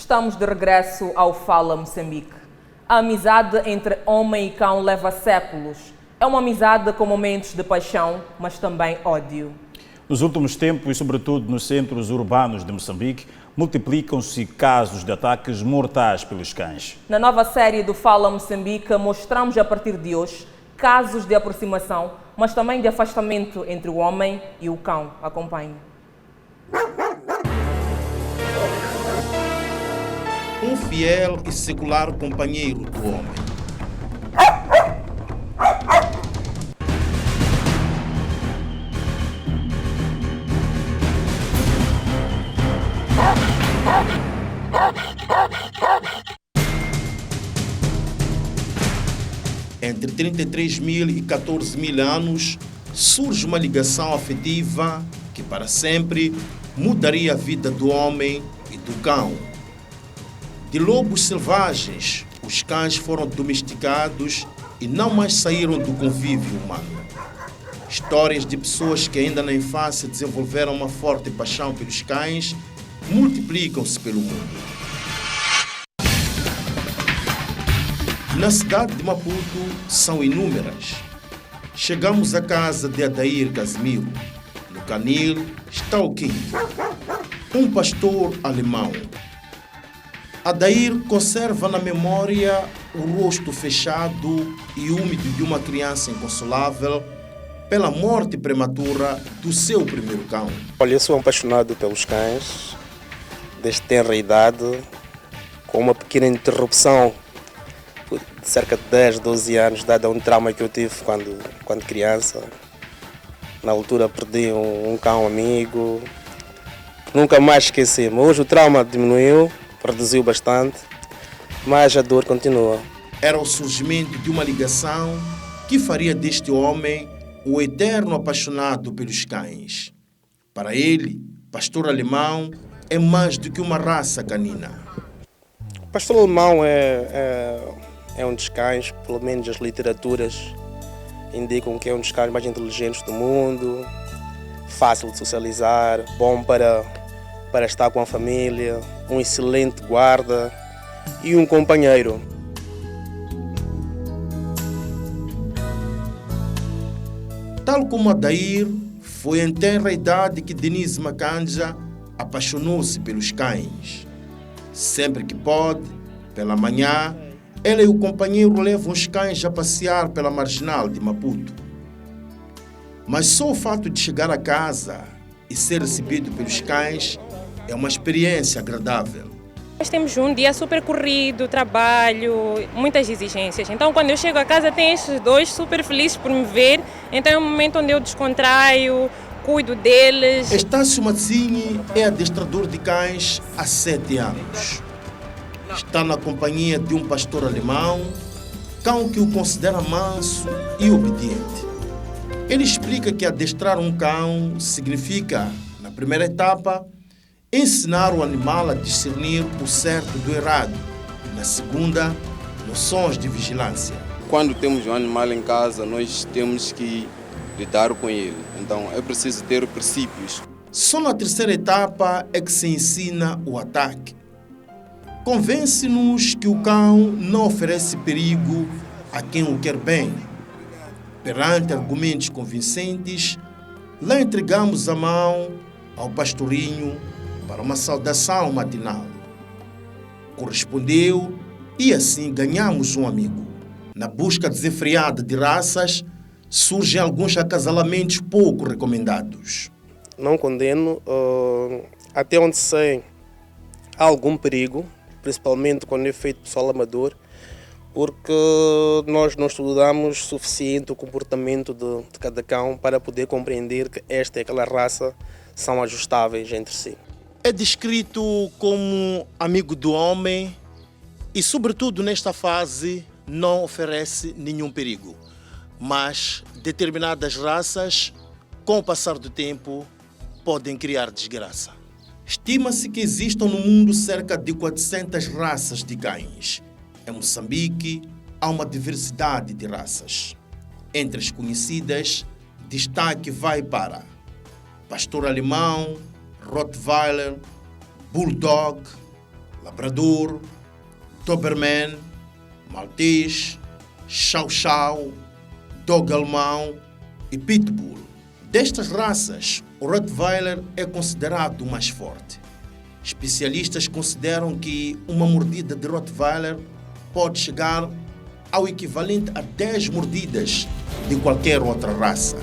Estamos de regresso ao Fala Moçambique. A amizade entre homem e cão leva séculos. É uma amizade com momentos de paixão, mas também ódio. Nos últimos tempos, sobretudo nos centros urbanos de Moçambique, multiplicam-se casos de ataques mortais pelos cães. Na nova série do Fala Moçambique, mostramos a partir de hoje casos de aproximação, mas também de afastamento entre o homem e o cão. Acompanhe. Um fiel e secular companheiro do homem. Entre 33 mil e 14 mil anos, surge uma ligação afetiva que para sempre mudaria a vida do homem e do cão. De lobos selvagens, os cães foram domesticados e não mais saíram do convívio humano. Histórias de pessoas que ainda na infância desenvolveram uma forte paixão pelos cães multiplicam-se pelo mundo. Na cidade de Maputo são inúmeras. Chegamos à casa de Adair Casimiro. No canil está o King, um pastor alemão. Adair conserva na memória o rosto fechado e úmido de uma criança inconsolável pela morte prematura do seu primeiro cão. Olha, eu sou apaixonado pelos cães, desde tenra idade, com uma pequena interrupção de cerca de 10, 12 anos, dado a um trauma que eu tive quando criança. Na altura perdi um cão amigo, nunca mais esqueci. Hoje o trauma diminuiu, reduziu bastante, mas a dor continua. Era o surgimento de uma ligação que faria deste homem o eterno apaixonado pelos cães. Para ele, pastor alemão é mais do que uma raça canina. O pastor alemão é um dos cães, pelo menos as literaturas indicam que é um dos cães mais inteligentes do mundo, fácil de socializar, bom para estar com a família, um excelente guarda e um companheiro. Tal como Adair, foi em tenra idade que Denise Macanja apaixonou-se pelos cães. Sempre que pode, pela manhã, ela e o companheiro levam os cães a passear pela marginal de Maputo. Mas só o fato de chegar a casa e ser recebido pelos cães é uma experiência agradável. Nós temos um dia super corrido, trabalho, muitas exigências. Então, quando eu chego a casa, tem estes dois super felizes por me ver. Então, é um momento onde eu descontraio, cuido deles. Estácio Mazzini é adestrador de cães há 7 anos. Está na companhia de um pastor alemão, cão que o considera manso e obediente. Ele explica que adestrar um cão significa, na primeira etapa, ensinar o animal a discernir o certo do errado. Na segunda, noções de vigilância. Quando temos um animal em casa, nós temos que lidar com ele. Então, é preciso ter princípios. Só na terceira etapa é que se ensina o ataque. Convence-nos que o cão não oferece perigo a quem o quer bem. Perante argumentos convincentes, lá entregamos a mão ao pastorinho para uma saudação matinal. Correspondeu e assim ganhamos um amigo. Na busca desenfreada de raças, surgem alguns acasalamentos pouco recomendados. Não condeno, até onde sei, há algum perigo, principalmente quando é feito pessoal amador, porque nós não estudamos suficiente o comportamento de cada cão para poder compreender que esta e aquela raça são ajustáveis entre si. É descrito como amigo do homem e, sobretudo nesta fase, não oferece nenhum perigo. Mas determinadas raças, com o passar do tempo, podem criar desgraça. Estima-se que existam no mundo cerca de 400 raças de cães. Em Moçambique, há uma diversidade de raças. Entre as conhecidas, destaque vai para pastor alemão, Rottweiler, Bulldog, Labrador, Doberman, Maltês, Chow Chow, Dog Alemão e Pitbull. Destas raças, o Rottweiler é considerado o mais forte. Especialistas consideram que uma mordida de Rottweiler pode chegar ao equivalente a 10 mordidas de qualquer outra raça.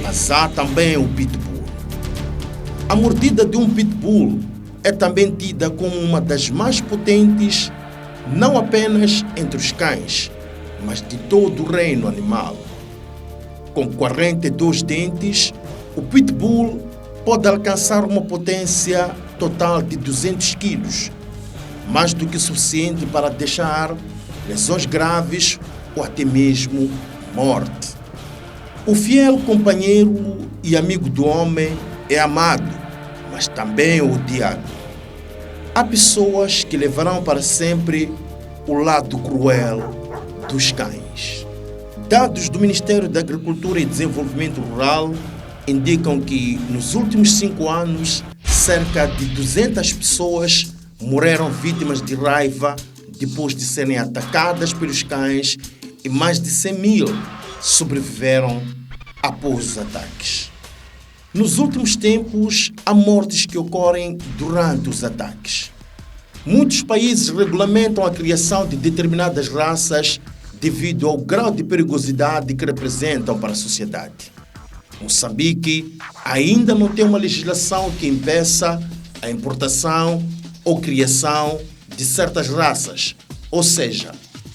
Mas há também o Pitbull. A mordida de um Pitbull é também tida como uma das mais potentes, não apenas entre os cães, mas de todo o reino animal. Com 42 dentes, o Pitbull pode alcançar uma potência total de 200 quilos, mais do que suficiente para deixar lesões graves ou até mesmo morte. O fiel companheiro e amigo do homem é amado, mas também odiado. Há pessoas que levarão para sempre o lado cruel dos cães. Dados do Ministério da Agricultura e Desenvolvimento Rural indicam que, nos últimos 5 anos, cerca de 200 pessoas morreram vítimas de raiva depois de serem atacadas pelos cães e mais de 100 mil sobreviveram após os ataques. Nos últimos tempos, há mortes que ocorrem durante os ataques. Muitos países regulamentam a criação de determinadas raças devido ao grau de perigosidade que representam para a sociedade. Moçambique ainda não tem uma legislação que impeça a importação ou criação de certas raças, ou seja,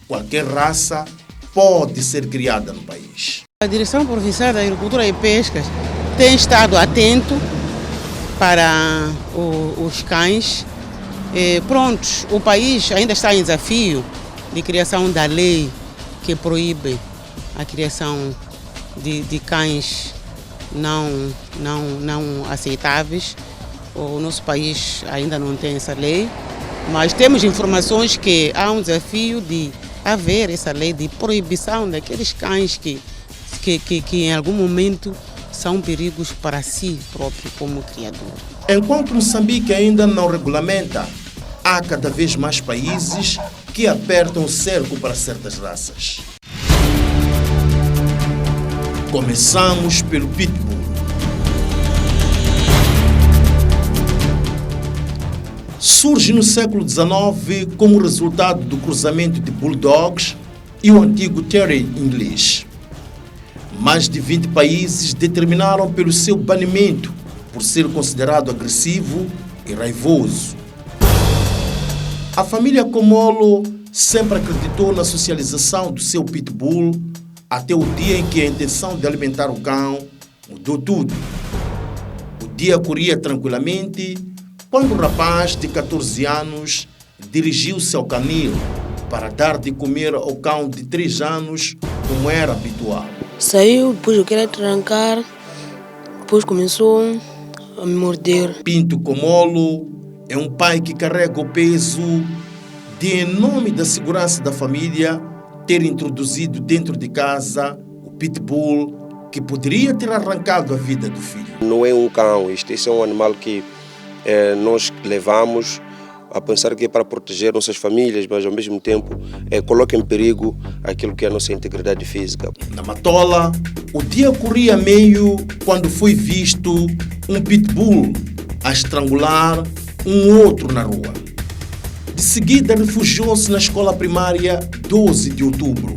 qualquer raça pode ser criada no país. A Direção Provincial da Agricultura e Pescas tem estado atento para os cães. Prontos, o país ainda está em desafio de criação da lei que proíbe a criação de cães não aceitáveis. O nosso país ainda não tem essa lei, mas temos informações que há um desafio de haver essa lei de proibição daqueles cães que em algum momento são perigos para si próprio como criador. Enquanto Moçambique ainda não regulamenta, há cada vez mais países que apertam o cerco para certas raças. Começamos pelo Pitbull. Surge no século XIX como resultado do cruzamento de Bulldogs e o antigo Terrier inglês. Mais de 20 países determinaram pelo seu banimento por ser considerado agressivo e raivoso. A família Komolo sempre acreditou na socialização do seu Pitbull até o dia em que a intenção de alimentar o cão mudou tudo. O dia corria tranquilamente quando o rapaz de 14 anos dirigiu-se ao canil para dar de comer ao cão de 3 anos, como era habitual. Saiu, depois eu queria trancar, depois começou a me morder. Pinto Komolo é um pai que carrega o peso de, em nome da segurança da família, ter introduzido dentro de casa o Pitbull que poderia ter arrancado a vida do filho. Não é um cão, este é um animal que nós levamos a pensar que é para proteger nossas famílias, mas ao mesmo tempo coloca em perigo aquilo que é a nossa integridade física. Na Matola, o dia corria meio quando foi visto um Pitbull a estrangular um outro na rua. De seguida, refugiou-se na escola primária 12 de outubro,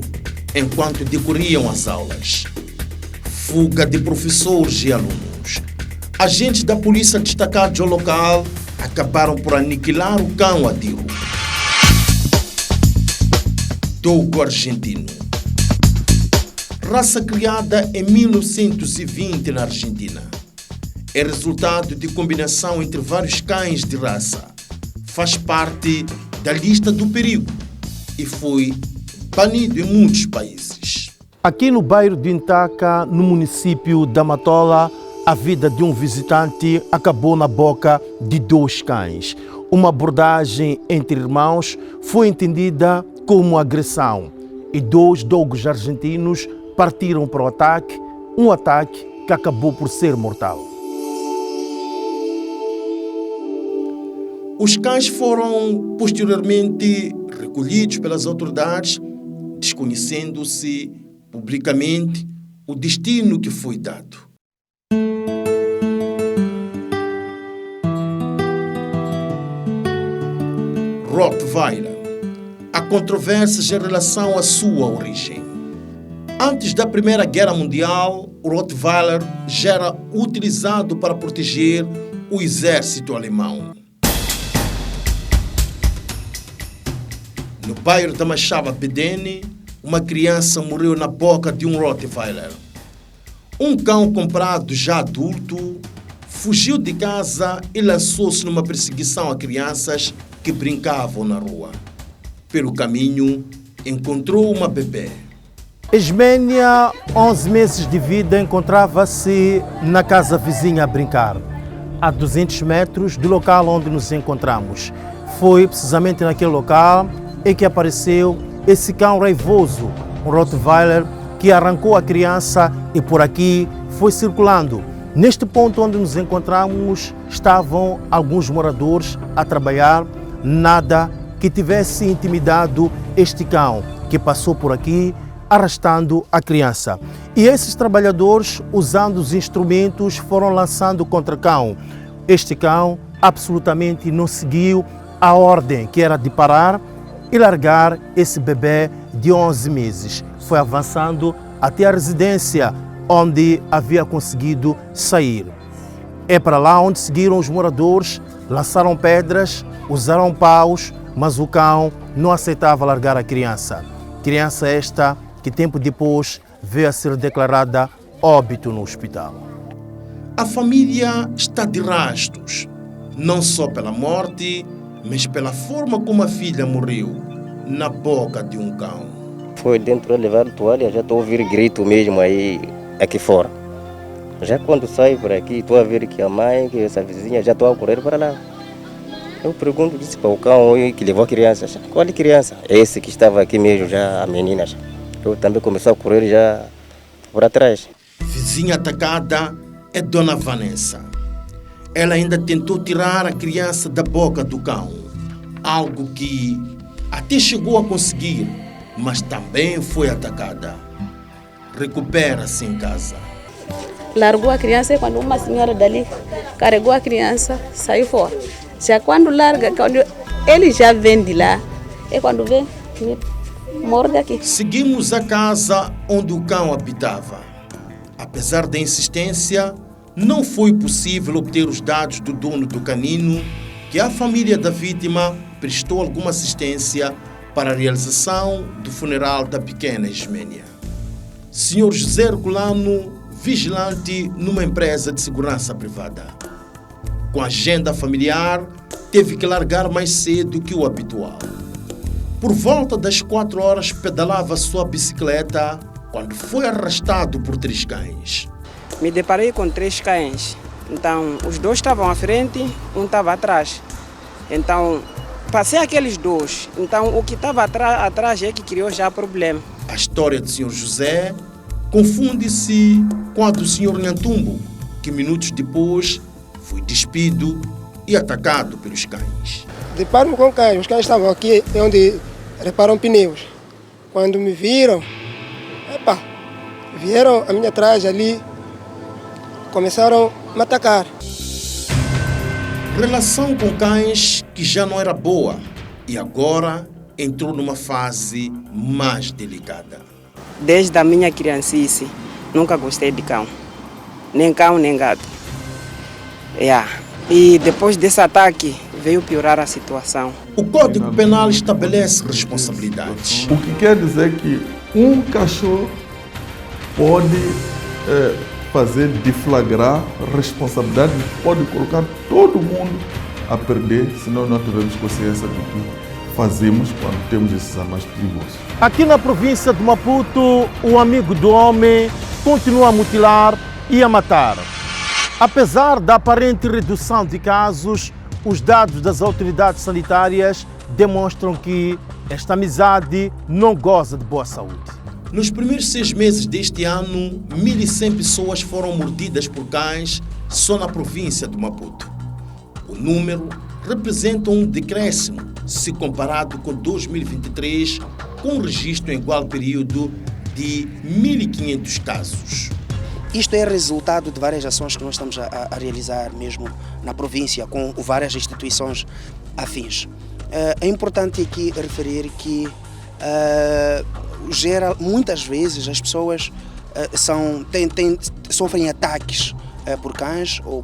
enquanto decorriam as aulas. Fuga de professores e alunos. Agentes da polícia destacados ao local acabaram por aniquilar o cão a tiro. Dogo argentino. Raça criada em 1920 na Argentina. É resultado de combinação entre vários cães de raça. Faz parte da lista do perigo e foi banido em muitos países. Aqui no bairro de Intaca, no município da Matola, a vida de um visitante acabou na boca de 2 cães. Uma abordagem entre irmãos foi entendida como agressão e 2 dogos argentinos partiram para o ataque, um ataque que acabou por ser mortal. Os cães foram posteriormente recolhidos pelas autoridades, desconhecendo-se publicamente o destino que foi dado. Rottweiler. Há controvérsias em relação à sua origem. Antes da Primeira Guerra Mundial, o Rottweiler já era utilizado para proteger o exército alemão. No bairro da Machava Bedene, uma criança morreu na boca de um Rottweiler. Um cão comprado já adulto fugiu de casa e lançou-se numa perseguição a crianças que brincavam na rua. Pelo caminho, encontrou uma bebê. Ismênia, 11 meses de vida, encontrava-se na casa vizinha a brincar, a 200 metros do local onde nos encontramos. Foi precisamente naquele local em que apareceu esse cão raivoso, um Rottweiler, que arrancou a criança e por aqui foi circulando. Neste ponto onde nos encontramos estavam alguns moradores a trabalhar, nada que tivesse intimidado este cão que passou por aqui arrastando a criança. E esses trabalhadores, usando os instrumentos, foram lançando contra o cão. Este cão absolutamente não seguiu a ordem, que era de parar e largar esse bebê de 11 meses. Foi avançando até a residência onde havia conseguido sair. É para lá onde seguiram os moradores, lançaram pedras, usaram paus, mas o cão não aceitava largar a criança. Criança esta que tempo depois veio a ser declarada óbito no hospital. A família está de rastos, não só pela morte, mas pela forma como a filha morreu, na boca de um cão. Foi dentro de levar a toalha, já estou a ouvir grito mesmo aí, aqui fora. Já quando saio por aqui, estou a ver que a mãe, que essa vizinha, já estou a correr para lá. Eu pergunto, disse para o cão que levou a criança. Qual é a criança? Esse que estava aqui mesmo, já a menina. Eu também comecei a correr já por atrás. Vizinha atacada é Dona Vanessa. Ela ainda tentou tirar a criança da boca do cão, algo que até chegou a conseguir, mas também foi atacada. Recupera-se em casa. Largou a criança e quando uma senhora dali carregou a criança, saiu fora. Já quando larga, quando ele já vem de lá, é quando vem, me morde aqui. Seguimos a casa onde o cão habitava. Apesar da insistência, não foi possível obter os dados do dono do canino, que a família da vítima prestou alguma assistência para a realização do funeral da pequena Ismênia. Sr. José Herculano, vigilante numa empresa de segurança privada. Com a agenda familiar, teve que largar mais cedo que o habitual. Por volta das 4 horas, pedalava sua bicicleta quando foi arrastado por 3 cães. Me deparei com 3 cães. Então, os 2 estavam à frente, um estava atrás. Então, passei aqueles 2. Então, o que estava atrás é que criou já problema. A história do Sr. José confunde-se com a do Sr. Nhantumbo, que minutos depois foi despido e atacado pelos cães. Deparo-me com cães. Os cães estavam aqui onde reparam pneus. Quando me viram, vieram a minha atrás ali, começaram a me atacar. Relação com cães que já não era boa e agora entrou numa fase mais delicada. Desde a minha criancice, nunca gostei de cão. Nem cão, nem gato. E depois desse ataque, veio piorar a situação. O Código Penal estabelece responsabilidades. O que quer dizer que um cachorro pode fazer deflagrar responsabilidade, pode colocar todo mundo a perder, senão nós tivemos consciência do que fazemos quando temos esses animais perigosos. Aqui na província de Maputo, o amigo do homem continua a mutilar e a matar. Apesar da aparente redução de casos, os dados das autoridades sanitárias demonstram que esta amizade não goza de boa saúde. Nos primeiros 6 meses deste ano, 1.100 pessoas foram mordidas por cães só na província de Maputo. O número representam um decréscimo se comparado com 2023, com um registro em igual período de 1.500 casos. Isto é resultado de várias ações que nós estamos a realizar mesmo na província, com várias instituições afins. É importante aqui referir que muitas vezes as pessoas sofrem ataques por cães ou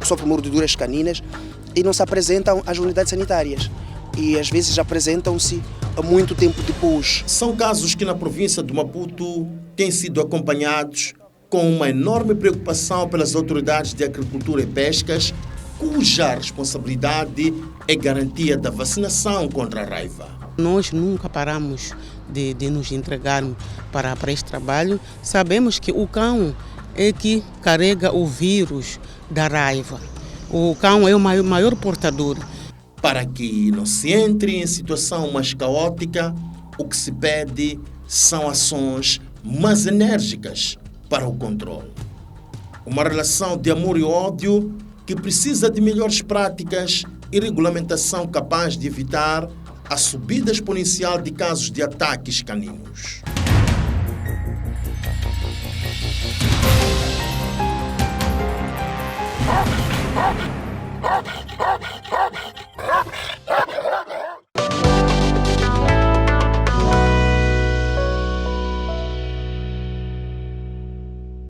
sofrem mordeduras caninas e não se apresentam às unidades sanitárias. E às vezes apresentam-se muito tempo depois. São casos que na província de Maputo têm sido acompanhados com uma enorme preocupação pelas autoridades de agricultura e pescas, cuja responsabilidade é garantia da vacinação contra a raiva. Nós nunca paramos de nos entregarmos para este trabalho. Sabemos que o cão é que carrega o vírus da raiva. O cão é o maior portador. Para que não se entre em situação mais caótica, o que se pede são ações mais enérgicas para o controle. Uma relação de amor e ódio que precisa de melhores práticas e regulamentação capaz de evitar a subida exponencial de casos de ataques caninos. Okay.